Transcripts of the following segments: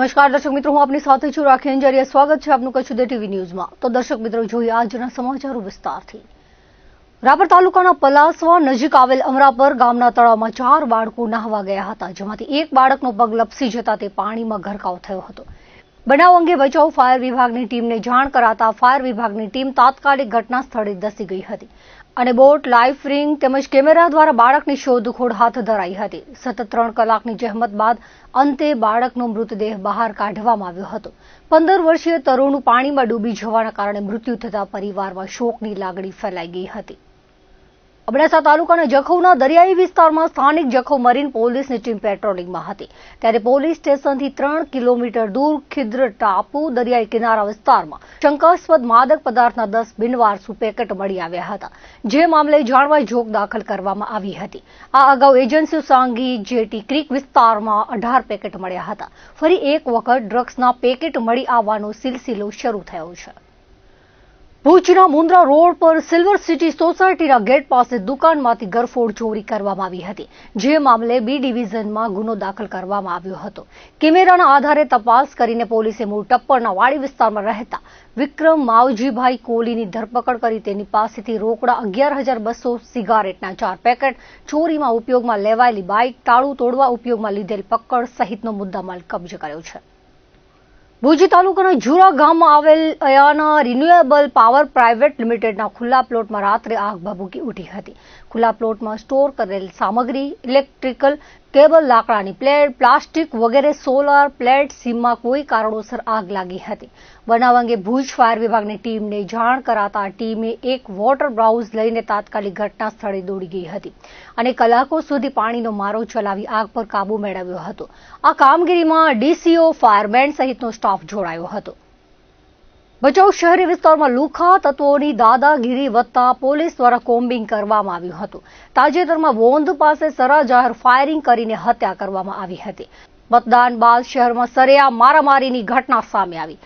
નમસ્કાર દર્શક મિત્રો, હું આપની સાથે છું રાખી અંજારિયા. સ્વાગત છે આપનું કચ્છ ઉદય ટીવી ન્યૂઝમાં. તો દર્શક મિત્રો, જોઈએ આજના સમાચારો વિસ્તારથી. રાપર તાલુકાના પલાસવા નજીક આવેલ અમરાપર ગામના તળાવમાં 4 બાળકો નહાવા ગયા હતા, જેમાંથી એક બાળકનો પગ લપસી જતા તે પાણીમાં ગરકાવ થયો હતો. બનાવ અંગે બચાવ ફાયર વિભાગની ટીમને જાણ કરાતા ફાયર વિભાગની ટીમ તાત્કાલિક ઘટના સ્થળે ધસી ગઈ હતી અને બોટ, લાઈફ રિંગ તેમજ કેમેરા દ્વારા બાળકની શોધખોળ હાથ ધરાઈ હતી. સતત 3 કલાકની જહેમત બાદ અંતે બાળકનો મૃતદેહ બહાર કાઢવામાં આવ્યો હતો. 15 વર્ષીય તરુણનું પાણીમાં ડૂબી જવાના કારણે મૃત્યુ થતા પરિવારમાં શોકની લાગણી ફેલાઈ ગઈ હતી. અબડાસા તાલુકાના જખૌના દરિયાઈ વિસ્તારમાં સ્થાનિક જખૌ મરીન પોલીસની ટીમ પેટ્રોલિંગમાં હતી, ત્યારે પોલીસ સ્ટેશનથી 3 કિલોમીટર દૂર ખિદ્ર ટાપુ દરિયાઈ કિનારા વિસ્તારમાં શંકાસ્પદ માદક પદાર્થના 10 બિનવારસુ પેકેટ મળી આવ્યા હતા, જે મામલે જાણવા જોગ દાખલ કરવામાં આવી હતી. આ અગાઉ એજન્સી સાંગી જેટી ક્રીક વિસ્તારમાં 18 પેકેટ મળ્યા હતા. ફરી એક વખત ડ્રગ્સના પેકેટ મળી આવવાનો સિલસિલો શરૂ થયો છે. ભુજના મુન્દ્રા રોડ પર સિલ્વર સિટી સોસાયટીના ગેટ પાસે દુકાનમાંથી ગરફોડ ચોરી કરવામાં આવી હતી, જે મામલે બી ડિવિઝનમાં ગુનો દાખલ કરવામાં આવ્યો હતો. કેમેરાના આધારે તપાસ કરીને પોલીસે મૂળ ટપ્પરના વાડી વિસ્તારમાં રહેતા વિક્રમ માવજીભાઈ કોહલીની ધરપકડ કરી તેની પાસેથી રોકડા 11,200, સિગારેટના 4 પેકેટ, ચોરીમાં ઉપયોગમાં લેવાયેલી બાઇક, તાળું તોડવા ઉપયોગમાં લીધેલ પકડ સહિતનો મુદ્દામાલ કબજે કર્યો છે. ભુજ તાલુકાના ઝુરા ગામમાં આવેલ અયાના રિન્યુએબલ પાવર પ્રાઇવેટ લિમિટેડના ખુલ્લા પ્લોટમાં રાત્રે આગ ભભૂકી ઉઠી હતી. ખુલ્લા પ્લોટમાં સ્ટોર કરેલ સામગ્રી, ઇલેક્ટ્રિકલ કેબલ, લાકડાની પ્લેટ, પ્લાસ્ટિક વગેરે સોલાર પ્લેટ સીમમાં કોઈ કારણોસર આગ લાગી હતી. બનાવ અંગે ભુજ ફાયર વિભાગની ટીમને જાણ કરાતા ટીમે એક વોટર બ્રાઉઝ લઈને તાત્કાલિક ઘટના સ્થળે દોડી ગઈ હતી અને કલાકો સુધી પાણીનો મારો ચલાવી આગ પર કાબુ મેળવ્યો હતો. આ કામગીરીમાં ડીસીઓ, ફાયરમેન સહિતનો સ્ટાફ જોડાયો હતો. ભચાઉ શહેરી વિસ્તારમાં લુખા તત્વોની દાદાગીરી વધતા પોલીસ દ્વારા કોમ્બિંગ કરવામાં આવ્યું હતું. તાજેતરમાં વોંધ પાસે સરા જાહેર ફાયરિંગ કરીને હત્યા કરવામાં આવી હતી. મતદાન બાદ શહેરમાં સરેઆમ મારામારીની ઘટના સામે આવી.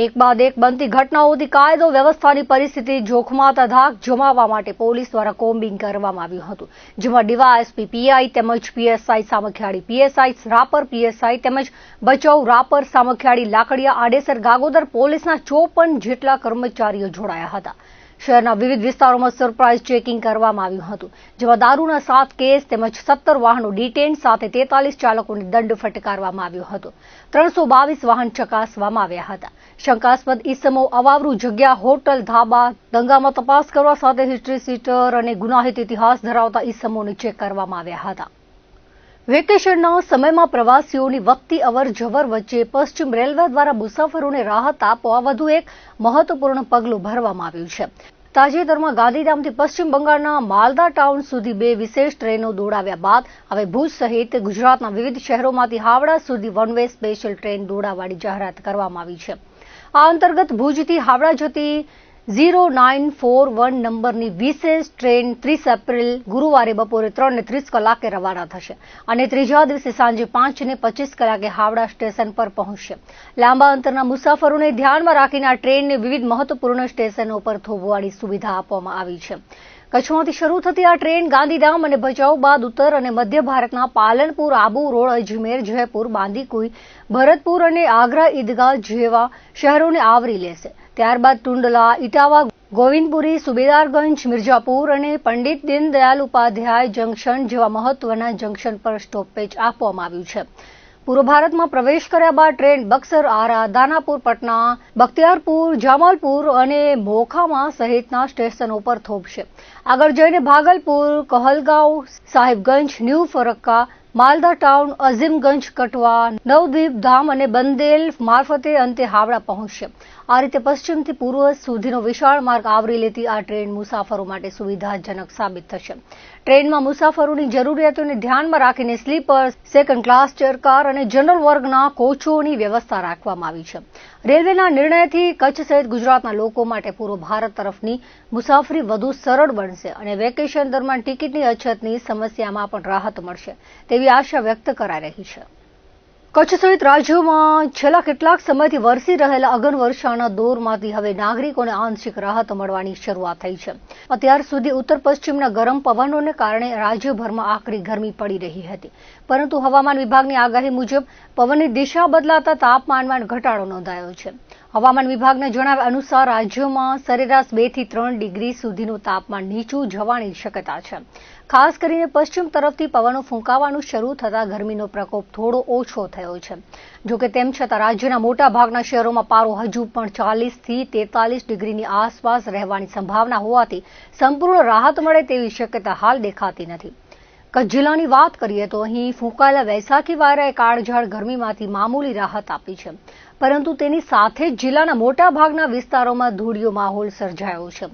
એક બાદ એક બનતી ઘટનાઓથી કાયદો વ્યવસ્થાની પરિસ્થિતિ જોખમાતા ધાક જમાવવા માટે પોલીસ દ્વારા કોમ્બિંગ કરવામાં આવ્યું હતું, જેમાં ડીવાયએસપી પીઆઈ તેમજ PSI Samakhiyali, PSI Rapar PSI તેમજ ભચાઉ રાપર સામખિયાળી લાકડિયા આડેસર ગાગોદર પોલીસના 54 જેટલા કર્મચારીઓ જોડાયા હતા. શહેરના વિવિધ વિસ્તારોમાં સરપ્રાઇઝ ચેકિંગ કરવામાં આવ્યું હતું, જેમાં દારૂના 7 કેસ તેમજ 17 વાહનો ડિટેન સાથે 43 ચાલકોને દંડ ફટકારવામાં આવ્યો હતો. 322 વાહન ચકાસવામાં આવ્યા હતા. શંકાસ્પદ ઇસમો અવાવરૂ જગ્યા, હોટલ, ધાબા, દંગામાં તપાસ કરવા સાથે હિસ્ટ્રી સીટર અને ગુનાહિત ઇતિહાસ ધરાવતા ઇસમોને ચેક કરવામાં આવ્યા હતા. વેકેશનના સમયમાં પ્રવાસીઓની વધતી અવરજવર વચ્ચે પશ્ચિમ રેલવે દ્વારા મુસાફરોને રાહત આપવા વધુ એક મહત્વપૂર્ણ પગલું ભરવામાં આવ્યું છે. તાજેતરમાં ગાંધીધામથી પશ્ચિમ બંગાળના માલદા ટાઉન સુધી 2 વિશેષ ટ્રેનો દોડાવ્યા બાદ હવે ભુજ સહિત ગુજરાતના વિવિધ શહેરોમાંથી હાવડા સુધી વન વે સ્પેશિયલ ટ્રેન દોડાવવાની જાહેરાત કરવામાં આવી છે. આ અંતર્ગત ભુજથી હાવડા જતી 0941 નંબરની વિશેષ ટ્રેન 30 એપ્રિલ ગુરુવારે બપોરે 3:30 કલાકે રવાના થશે અને ત્રીજા દિવસે સાંજે 5:25 કલાકે હાવડા સ્ટેશન પર પહોંચશે. લાંબા અંતરના મુસાફરોને ધ્યાનમાં રાખીને આ ટ્રેનને વિવિધ મહત્વપૂર્ણ સ્ટેશનો પર થોભવાની સુવિધા આપવામાં આવી છે. કચ્છમાંથી શરૂ થતી આ ટ્રેન ગાંધીધામ અને ભચાઉ બાદ ઉત્તર અને મધ્ય ભારતના પાલનપુર, આબુ રોડ, અજમેર, જયપુર, બાંદીકુઈ, ભરતપુર અને આગ્રા ઈદગાહ જેવા શહેરોને આવરી લેશે. ત્યારબાદ ટુંડલા, ઇટાવા, ગોવિંદપુરી, સુબેદારગંજ, મિર્જાપુર અને પંડિત દીનદયાલ ઉપાધ્યાય જંકશન જેવા મહત્વના જંકશન પર સ્ટોપેજ આપવામાં આવ્યું છે. પૂર્વ ભારતમાં પ્રવેશ કર્યા બાદ ટ્રેન બક્સર, આરા, દાનાપુર, પટના, બખ્તિયારપુર, જામાલપુર અને મોખામાં સહિતના સ્ટેશનો પર થોભશે. આગળ જઈને ભાગલપુર, કહલગાંવ, સાહિબગંજ, ન્યૂ ફરક્કા, માલદા ટાઉન, અઝીમગંજ, કટવા, નવદ્વીપ ધામ અને બંદેલ મારફતે અંતે હાવડા પહોંચશે. આ રીતે પશ્ચિમથી પૂર્વ સુધીનો વિશાળ માર્ગ આવરી લેતી આ ટ્રેન મુસાફરો માટે સુવિધાજનક સાબિત થશે. ટ્રેનમાં મુસાફરોની જરૂરિયાતોને ધ્યાનમાં રાખીને સ્લીપર, સેકન્ડ ક્લાસ, ચેરકાર અને જનરલ વર્ગના કોચોની વ્યવસ્થા રાખવામાં આવી છે. રેલવેના નિર્ણયથી કચ્છ સહિત ગુજરાતના લોકો માટે પૂર્વ ભારત તરફની મુસાફરી વધુ સરળ બનશે અને વેકેશન દરમિયાન ટિકિટની અછતની સમસ્યામાં પણ રાહત મળશે તેવી આશા વ્યક્ત કરાઈ રહી છે. કચ્છ સહિત રાજ્યોમાં છેલ્લા કેટલાક સમયથી વરસી રહેલા અગન વર્ષાના દોરમાંથી હવે નાગરિકોને આંશિક રાહત મળવાની શરૂઆત થઈ છે. અત્યાર સુધી ઉત્તર પશ્ચિમના ગરમ પવનોને કારણે રાજ્યભરમાં આકરી ગરમી પડી રહી હતી, પરંતુ હવામાન વિભાગની આગાહી મુજબ પવનની દિશા બદલાતા તાપમાનમાં ઘટાડો નોંધાયો છે. હવામાન વિભાગના જણાવ્યા અનુસાર રાજ્યોમાં સરેરાશ 2 થી 3 ડિગ્રી સુધીનું તાપમાન નીચું જવાની શક્યતા છે. ખાસ કરીને પશ્ચિમ તરફથી પવનો ફૂંકાવાનું શરૂ થતાં ગરમીનો પ્રકોપ થોડો ઓછો થયો છે. જોકે તેમ છતાં રાજ્યના મોટા ભાગના શહેરોમાં પારો હજુ પણ 40 થી 43 ડિગ્રીની આસપાસ રહેવાની સંભાવના હોવાથી સંપૂર્ણ રાહત મળે તેવી શક્યતા હાલ દેખાતી નથી. કચ્છ જિલ્લાની વાત કરીએ તો અહીં ફૂંકાયેલા વૈશાખી વાયરાએ કાળઝાળ ગરમીમાંથી મામૂલી રાહત આપી છે, પરંતુ તેની સાથે જ જિલ્લાના મોટા ભાગના વિસ્તારોમાં ધૂળિયો માહોલ સર્જાયો છે.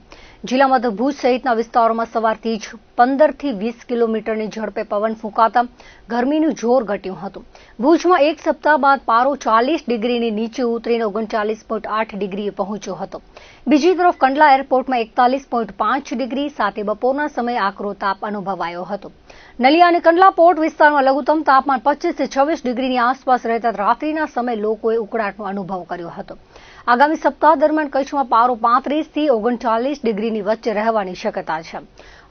જિલ્લા મથક ભુજ સહિતના વિસ્તારોમાં સવારથી જ 15 થી 20 કિલોમીટરની ઝડપે પવન ફૂંકાતા ગરમીનું જોર ઘટ્યું હતું. ભુજમાં એક સપ્તાહ બાદ પારો 40 ડિગ્રીની નીચે ઉતરીને 39.8 ડિગ્રીએ પહોંચ્યો હતો. બીજી તરફ કંડલા એરપોર્ટમાં 41.5 ડિગ્રી સાથે બપોરના સમયે આકરો તાપ અનુભવાયો હતો. નલિયા અને કંડલા પોર્ટ વિસ્તારમાં લઘુત્તમ તાપમાન 25 થી 26 ડિગ્રીની આસપાસ રહેતા રાત્રિના સમયે લોકોએ ઉકળાટનો અનુભવ કર્યો હતો. આગામી સપ્તાહ દરમિયાન કચ્છમાં પારો 35 થી 39 ડિગ્રીની વચ્ચે રહેવાની શક્યતા છે.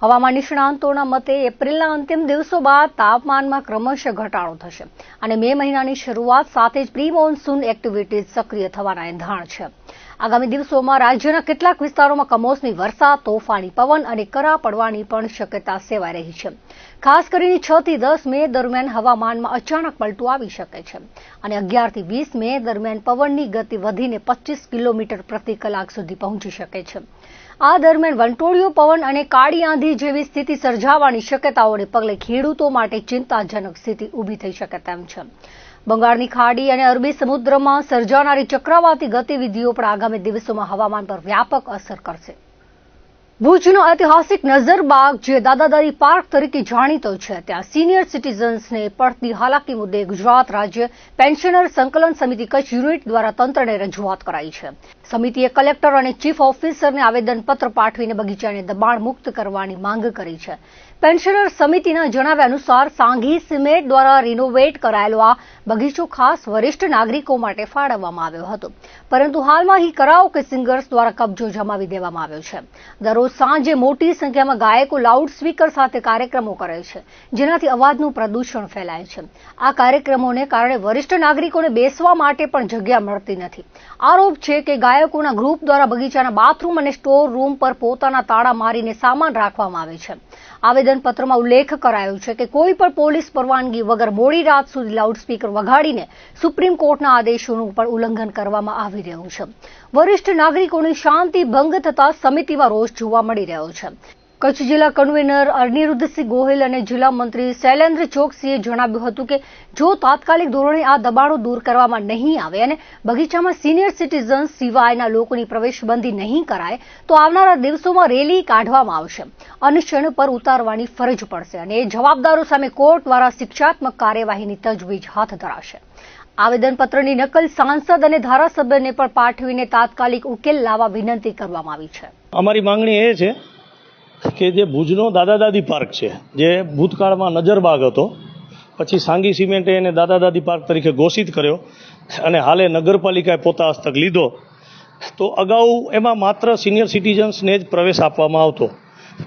હવામાન નિષ્ણાંતોના મતે એપ્રિલના અંતિમ દિવસો બાદ તાપમાનમાં ક્રમશઃ ઘટાડો થશે અને મે મહિનાની શરૂઆત સાથે જ પ્રી મોન્સૂન એક્ટિવિટીઝ સક્રિય થવાના એંધાણ છે. આગામી દિવસોમાં રાજ્યના કેટલાક વિસ્તારોમાં કમોસમી વરસાદ, તોફાની પવન અને કરા પડવાની પણ શક્યતા સેવાઈ રહી છે. ખાસ કરીને 6 થી 10 મે દરમિયાન હવામાનમાં અચાનક પલટો આવી શકે છે અને 11 થી 20 મે દરમિયાન પવનની ગતિ વધીને 25 કિલોમીટર પ્રતિ કલાક સુધી પહોંચી શકે છે. આ દરમિયાન વંટોળિયો પવન અને કાળી આંધી જેવી સ્થિતિ સર્જાવાની શક્યતાઓને પગલે ખેડૂતો માટે ચિંતાજનક સ્થિતિ ઊભી થઈ શકે તેમ છે. બંગાળની ખાડી અને અરબી સમુદ્રમાં સર્જાનારી ચક્રવાતી ગતિવિધિઓ પણ આગામી દિવસોમાં હવામાન પર વ્યાપક અસર કરશે. ભુજનો ઐતિહાસિક નઝરબાગ, જે દાદા-દાદી પાર્ક તરીકે જાણીતો છે, ત્યાં સિનિયર સિટીઝન્સને પડતી હાલાકી મુદ્દે ગુજરાત રાજ્ય પેન્શનર સંકલન સમિતિ કચ્છ યુનિટ દ્વારા તંત્રને રજૂઆત કરાઈ છે. સમિતિએ કલેક્ટર અને ચીફ ઓફિસરને આવેદનપત્ર પાઠવીને બગીચાને દબાણ મુક્ત કરવાની માંગ કરી છે. પેન્શનર સમિતિના જણાવ્યા અનુસાર સાંઘી સિમેન્ટ દ્વારા રિનોવેટ કરાયેલો આ બગીચો ખાસ વરિષ્ઠ નાગરિકો માટે ફાળવવામાં આવ્યો હતો, પરંતુ હાલમાં અહીં કરાઓકે સિંગર્સ દ્વારા કબજો જમાવી દેવામાં આવ્યો છે. દરરોજ સાંજે મોટી સંખ્યામાં ગાયકો લાઉડ સ્પીકર સાથે કાર્યક્રમો કરે છે, જેનાથી અવાજનું પ્રદૂષણ ફેલાય છે. આ કાર્યક્રમોને કારણે વરિષ્ઠ નાગરિકોને બેસવા માટે પણ જગ્યા મળતી નથી. આરોપ છે કે ગાયકોના ગ્રુપ દ્વારા બગીચાના બાથરૂમ અને સ્ટોર રૂમ પર પોતાના તાળા મારીને સામાન રાખવામાં આવે છે. આવેદનપત્રમાં ઉલ્લેખ કરાયો છે કે કોઈ પણ પોલીસ પરવાનગી વગર મોડી રાત સુધી લાઉડસ્પીકર વગાડીને સુપ્રીમ કોર્ટના આદેશોનું પણ ઉલ્લંઘન કરવામાં આવી રહ્યું છે. વરિષ્ઠ નાગરિકોની શાંતિ ભંગ થતા સમિતિમાં રોષ જોવા મળી રહ્યો છે. કચ્છ જિલ્લા કન્વીનર અનિરુદ્ધસિંહ ગોહિલ અને જિલ્લા મંત્રી શૈલેન્દ્ર ચોકસીએ જણાવ્યું હતું કે જો તાત્કાલિક ધોરણે આ દબાણો દૂર કરવામાં નહીં આવે અને બગીચામાં સિનિયર સિટીઝન્સ સિવાયના લોકોની પ્રવેશબંધી નહીં કરાય તો આવનારા દિવસોમાં રેલી કાઢવામાં આવશે, અનશન પર ઉતારવાની ફરજ પડશે અને જવાબદારો સામે કોર્ટ દ્વારા શિક્ષાત્મક કાર્યવાહીની તજવીજ હાથ ધરાશે. આવેદનપત્રની નકલ સાંસદ અને ધારાસભ્યને પણ પાઠવીને તાત્કાલિક ઉકેલ લાવવા વિનંતી કરવામાં આવી છે. અમારી માંગણી એ છે કે જે ભુજનો દાદા-દાદી પાર્ક છે, જે ભૂતકાળમાં નજરબાગ હતો, પછી સાંગી સિમેન્ટે એને દાદા-દાદી પાર્ક તરીકે ઘોષિત કર્યો અને હાલે નગરપાલિકાએ પોતા હસ્તક લીધો, તો અગાઉ એમાં માત્ર સિનિયર સિટીઝન્સને જ પ્રવેશ આપવામાં આવતો,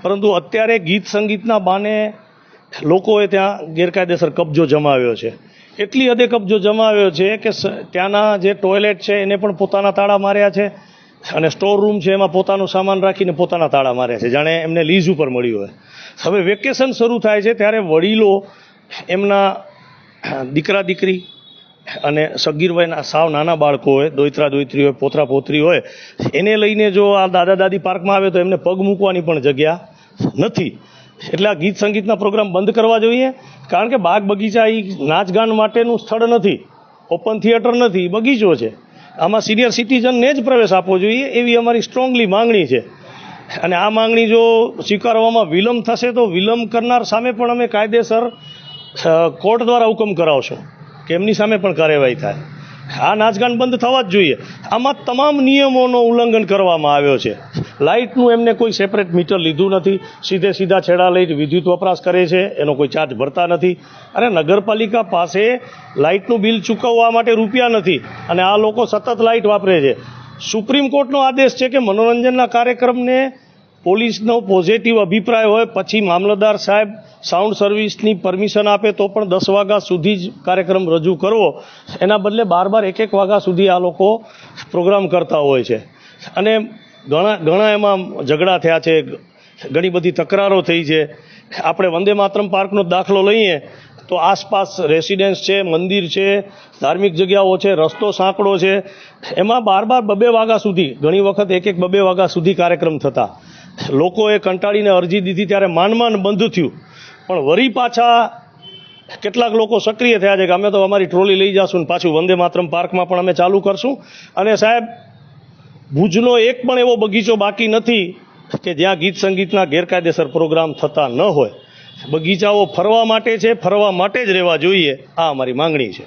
પરંતુ અત્યારે ગીત સંગીતના બાને લોકોએ ત્યાં ગેરકાયદેસર કબજો જમાવ્યો છે. એટલી હદે કબજો જમાવ્યો છે કે ત્યાંના જે ટોયલેટ છે એને પણ પોતાના તાળા માર્યા છે અને સ્ટોર રૂમ છે એમાં પોતાનું સામાન રાખીને પોતાના તાળા માર્યા છે, જાણે એમને લીઝ ઉપર મળ્યું હોય. હવે વેકેશન શરૂ થાય છે ત્યારે વડીલો એમના દીકરા દીકરી અને સગીર વયના સાવ નાના બાળકો હોય, દોયત્રા દોયત્રી હોય, પોતરા પોતરી હોય, એને લઈને જો આ દાદા દાદી પાર્કમાં આવે તો એમને પગ મૂકવાની પણ જગ્યા નથી. એટલે આ ગીત સંગીતના પ્રોગ્રામ બંધ કરવા જોઈએ, કારણ કે બાગ બગીચા એ નાચગાન માટેનું સ્થળ નથી, ઓપન થિયેટર નથી, બગીચો છે. આમાં સિનિયર સિટીઝનને જ પ્રવેશ આપવો જોઈએ એવી અમારી સ્ટ્રોંગલી માંગણી છે. અને આ માંગણી જો સ્વીકારવામાં વિલંબ થશે તો વિલંબ કરનાર સામે પણ અમે કાયદેસર કોર્ટ દ્વારા હુકમ કરાવશું કે એમની સામે પણ કાર્યવાહી થાય. આ નાચગાન બંધ થવા જ જોઈએ. આમાં તમામ નિયમોનો ઉલ્લંઘન કરવામાં આવ્યો છે. લાઇટનું એમને કોઈ સેપરેટ મીટર લીધું નથી, સીધા છેડા લઈ વિદ્યુત વપરાશ કરે છે, એનો કોઈ ચાર્જ ભરતા નથી. અને નગરપાલિકા પાસે લાઇટનું બિલ ચૂકવવા માટે રૂપિયા નથી અને આ લોકો સતત લાઇટ વાપરે છે. સુપ્રીમ કોર્ટનો આદેશ છે કે મનોરંજનના કાર્યક્રમને પોલીસનો પોઝિટિવ અભિપ્રાય હોય પછી મામલતદાર સાહેબ સાઉન્ડ સર્વિસની પરમિશન આપે તો પણ 10 વાગ્યા સુધી જ કાર્યક્રમ રજૂ કરવો, એના બદલે બાર 1 વાગ્યા સુધી આ લોકો પ્રોગ્રામ કરતા હોય છે. અને ઘણા એમાં ઝઘડા થયા છે, ઘણી બધી તકરારો થઈ છે. આપણે વંદે માતરમ પાર્કનો દાખલો લઈએ તો આસપાસ રેસિડેન્સ છે, મંદિર છે, ધાર્મિક જગ્યાઓ છે, રસ્તો સાંકડો છે, એમાં બાર 2 વાગ્યા સુધી, ઘણી વખત 1-2 વાગ્યા સુધી કાર્યક્રમ થતા. લોકોએ કંટાળીને અરજી દીધી ત્યારે માંડ બંધ થયું. પણ વળી પાછા કેટલાક લોકો સક્રિય થયા છે કે અમે તો અમારી ટ્રોલી લઈ જશું ને પાછું વંદે માતરમ પાર્કમાં પણ અમે ચાલુ કરશું. અને સાહેબ, ભુજનો એક પણ એવો બગીચો બાકી નથી કે જ્યાં ગીત સંગીતના ગેરકાયદેસર પ્રોગ્રામ થતા ન હોય. બગીચાઓ ફરવા માટે છે, ફરવા માટે જ રહેવા જોઈએ, આ અમારી માંગણી છે.